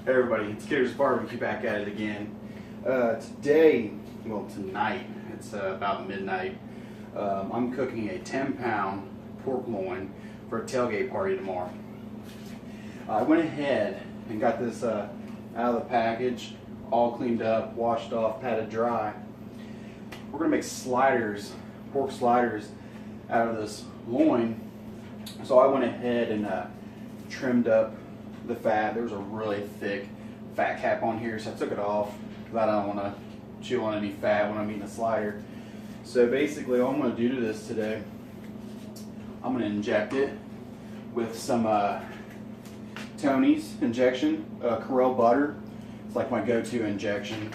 Hey everybody, it's Yoder's Barbecue back at it again. Tonight, it's about midnight. I'm cooking a 10-pound pork loin for a tailgate party tomorrow. I went ahead and got this out of the package, all cleaned up, washed off, patted dry. We're gonna make sliders, pork sliders, out of this loin. So I went ahead and trimmed up the fat. There was a really thick fat cap on here, so I took it off because I don't want to chew on any fat when I'm eating a slider. So basically all I'm going to do to this today, I'm going to inject it with some Tony's injection, Corel butter. It's like my go-to injection.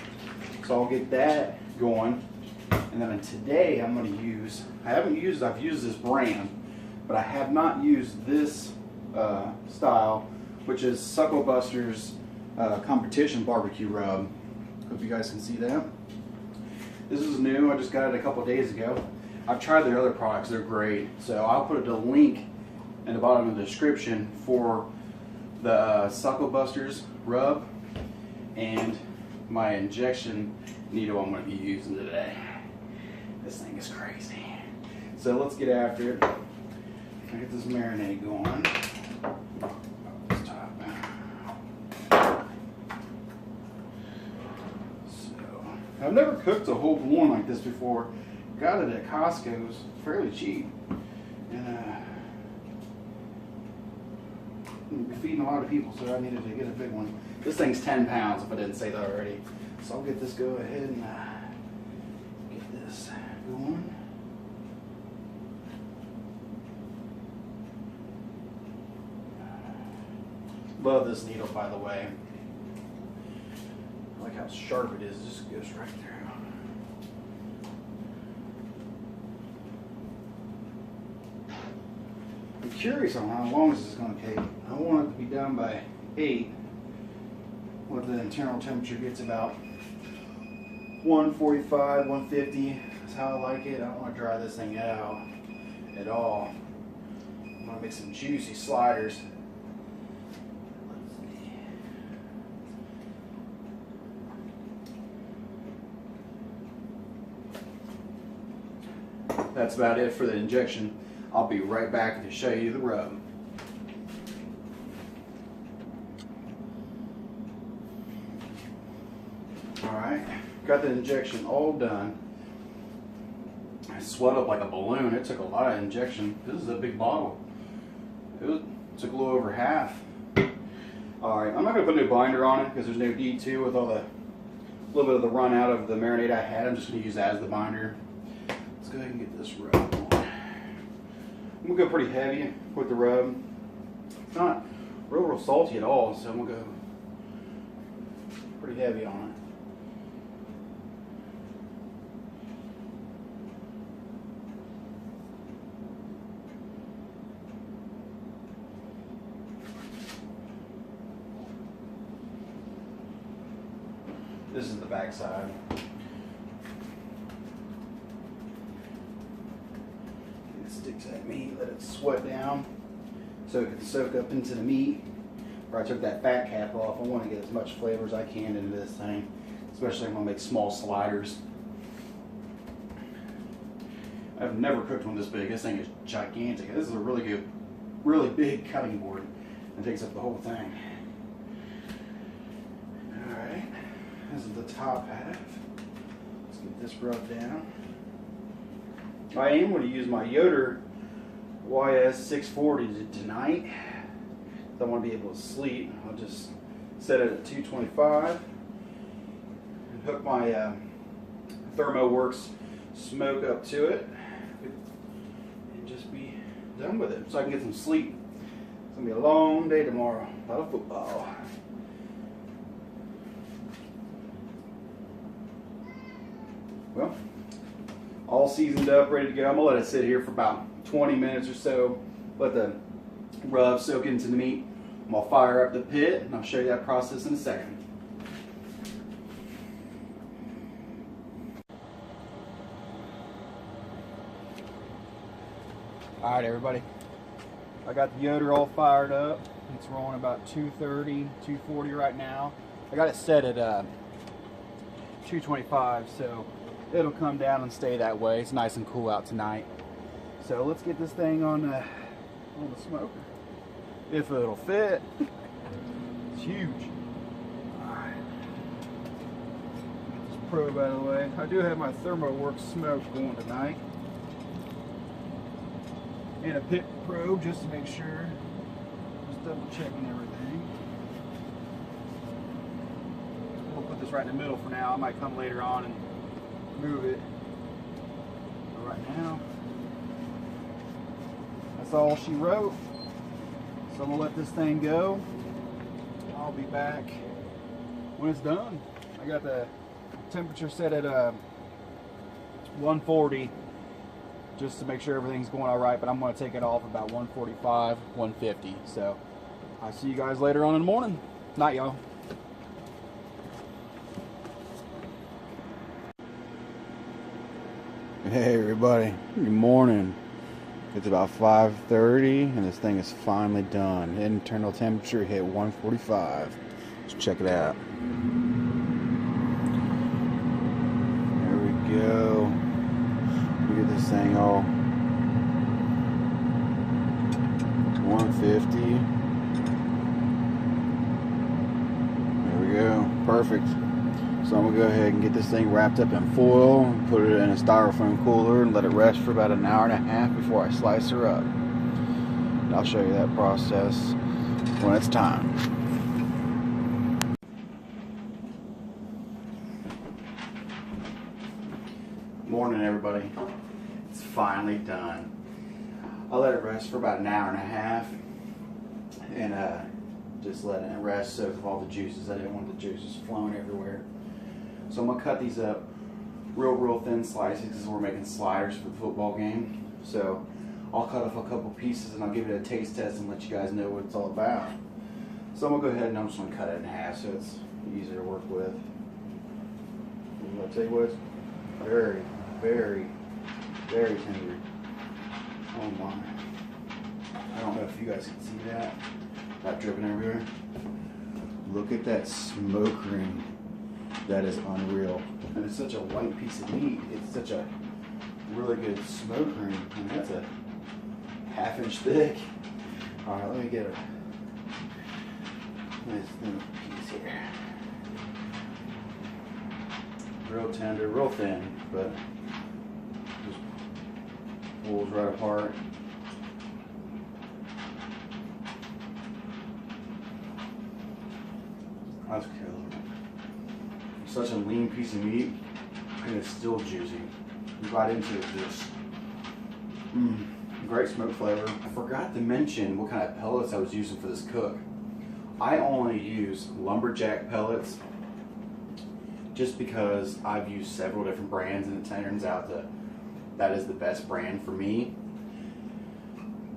So I'll get that going, and then today I'm going to use, I've used this brand, but I have not used this style, which is Suckle Buster's competition barbecue rub. Hope you guys can see that. This is new. I just got it a couple days ago. I've tried their other products. They're great. So I'll put a link in the bottom of the description for the Suckle Buster's rub and my injection needle I'm going to be using today. This thing is crazy. So let's get after it. I get this marinade going. I've never cooked a whole loin like this before. Got it at Costco. It was fairly cheap. And I'm feeding a lot of people, so I needed to get a big one. This thing's 10 pounds, if I didn't say that already. So I'll get this go ahead and get this going. Love this needle, by the way. I like how sharp it is. It just goes right through. I'm curious on how long this is going to take. I want it to be done by 8. What the internal temperature gets about 145, 150. That's how I like it. I don't want to dry this thing out at all. I'm going to make some juicy sliders. That's about it for the injection. I'll be right back to show you the rub. Alright, got the injection all done. I swelled up like a balloon. It took a lot of injection. This is a big bottle. It took a little over half. Alright, I'm not going to put no binder on it because there's no D2 with all the little bit of the run out of the marinade I had. I'm just going to use that as the binder. Let's go ahead and get this rub on. I'm going to go pretty heavy with the rub. It's not real salty at all, so I'm going to go pretty heavy on it. This is the back side. Stick to that meat, let it sweat down so it can soak up into the meat. Where I took that fat cap off, I want to get as much flavor as I can into this thing, especially when I make small sliders. I've never cooked one this big. This thing is gigantic. This is a really good, really big cutting board. It takes up the whole thing. Alright, this is the top half. Let's get this rubbed down. I am going to use my Yoder YS640 tonight. I want to be able to sleep. I'll just set it at 225 and hook my ThermoWorks smoke up to it and just be done with it so I can get some sleep. It's going to be a long day tomorrow. A lot of football. Well, all seasoned up, ready to go. I'm going to let it sit here for about 20 minutes or so. Let the rub soak into the meat. I'm going to fire up the pit, and I'll show you that process in a second. Alright everybody, I got the Yoder all fired up. It's rolling about 230, 240 right now. I got it set at 225, so it'll come down and stay that way. It's nice and cool out tonight. So let's get this thing on the smoker. If it'll fit. It's huge. Alright. Get this probe out of the way. I do have my ThermoWorks smoke going tonight. And a pit probe just to make sure. Just double checking everything. We'll put this right in the middle for now. I might come later on and move it. But right now, that's all she wrote. So I'm gonna let this thing go. I'll be back when it's done. I got the temperature set at 140 just to make sure everything's going all right, but I'm going to take it off about 145, 150. So I'll see you guys later on in the morning. Night, y'all. Hey everybody, good morning. It's about 5:30 and this thing is finally done. Internal temperature hit 145. Let's check it out. There we go. We get this thing all 150. There we go. Perfect. So I'm going to go ahead and get this thing wrapped up in foil, and put it in a styrofoam cooler, and let it rest for about an hour and a half before I slice her up. And I'll show you that process when it's time. Morning everybody. It's finally done. I let it rest for about an hour and a half, and just letting it rest soak up all the juices. I didn't want the juices flowing everywhere. So I'm going to cut these up real thin slices because we're making sliders for the football game. So I'll cut off a couple pieces and I'll give it a taste test and let you guys know what it's all about. So I'm going to go ahead and I'm just going to cut it in half so it's easier to work with. I'll tell you what, it's very tender. Oh my. I don't know if you guys can see that. Not dripping everywhere. Look at that smoke ring. That is unreal. And it's such a white piece of meat. It's such a really good smoke ring. And that's a half-inch thick. Alright, let me get a nice thin piece here. Real tender, real thin, but just pulls right apart. That's cool. Such a lean piece of meat, and it's still juicy. You bite into it, just great smoke flavor. I forgot to mention what kind of pellets I was using for this cook. I only use lumberjack pellets, just because I've used several different brands, and it turns out that is the best brand for me.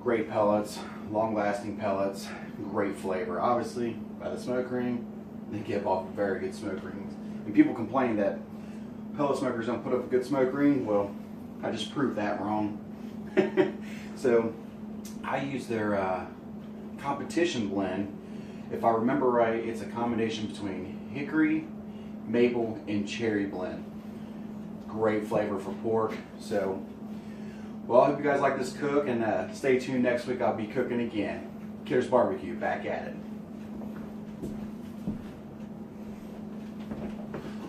Great pellets, long-lasting pellets, great flavor. Obviously, by the smoke ring, they give off very good smoke rings. And people complain that pellet smokers don't put up a good smoke ring. Well, I just proved that wrong. So I use their competition blend. If I remember right, it's a combination between hickory, maple, and cherry blend. Great flavor for pork. So, well, I hope you guys like this cook, and stay tuned. Next week I'll be cooking again. Kidder's Barbecue, back at it.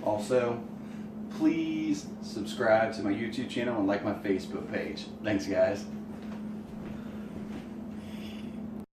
Also, please subscribe to my YouTube channel and like my Facebook page. Thanks, guys.